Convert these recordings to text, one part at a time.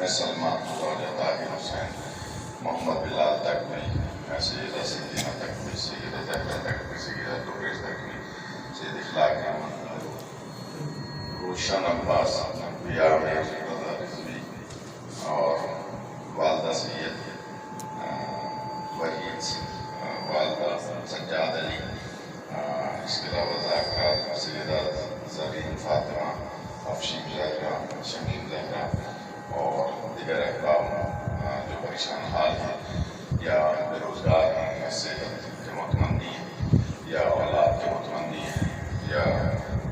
سلمان زوجہ طاہر حسین، محمد بلال تکوی، سیدہ سکینہ تکوی، سیدہ زہرا تکوی، سیدہ دریس تکوی، سید اخلاق احمد روشن عباس انبیاء میر رضا رضوی، اور والدہ سید وحید، والدہ سجاد علی، اس کے علاوہ ذاکرات سیدہ زرین فاطمہ، افشین زہرا، شمیم زہرا، اور دیگر احباب جو پریشان حال ہیں یا بے روزگار ہیں یا صحت کے متمنی ہیں یا اولاد کے متمنی ہیں یا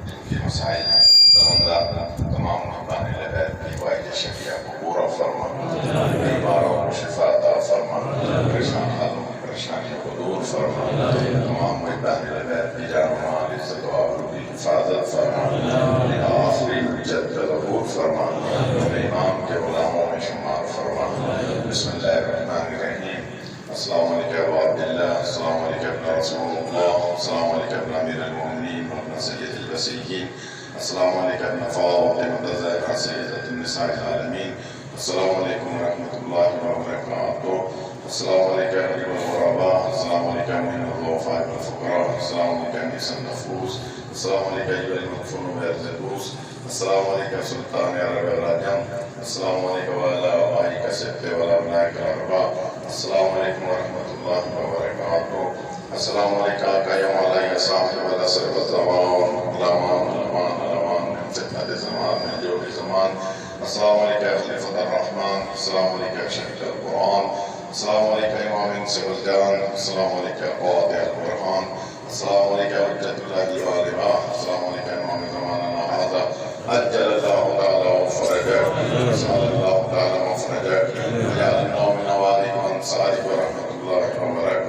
جن کے مسائل ہیں، تمام محبان لغیب کی واحد شفیع کو پورا فرما، بیماروں کو شفا عطا فرما، پریشان حالوں کی پریشانیوں کو دور فرما، تمام محبان لغیب کی جان و مال عزت و آبرو کی حفاظت فرما، آخری حجت کا ظہور فرما، امام کے غلاموں میں شمار فرما۔ بسم اللہ الرحمن الرحیم۔ السلام علیکم ابو عبداللہ، السلام علیکم ابن رسول اللہ، السلام علیکم ابن امیر المؤمنین وابن سید الوصیین، السلام علیکم ابن فاطمہ الزہرا سیدۃ النساء العالمین، السلام علیکم ورحمۃ اللہ وبرکاتہ، السلام علیکم ایھا الغرباء، السلام علیکم ایھا الضعفاء والفقراء، السلام علیکم ایھا النفوس، السلام علیکم ایھا المدفون بأرض دوس، السلام علیکم سلطان عرب العجم، السلام علیکم وعلی آبائک الستۃ وابنائک الاربعہ، السلام علیکم ورحمۃ اللہ وبرکاتہ، السلام علیکم یا مولا یا صاحب العصر والزمان، الامان الامان الامان من فتنة الزمان من جور الزمان، السلام علیکم خلیفۃ الرحمن، السلام علیکم شہید القرآن، السلام علیکم امام انس والجان، السلام علیکم قاطع البرہان، السلام علیکم حجۃ اللہ الغالبہ، السلام علیکم امام زماننا ھذا عجل اللہ تعالی فرجک، وسعد اللہ تعالی مفرجک، وجعلنا من اوائل انصارک ورحمۃ اللہ وبرکاتہ۔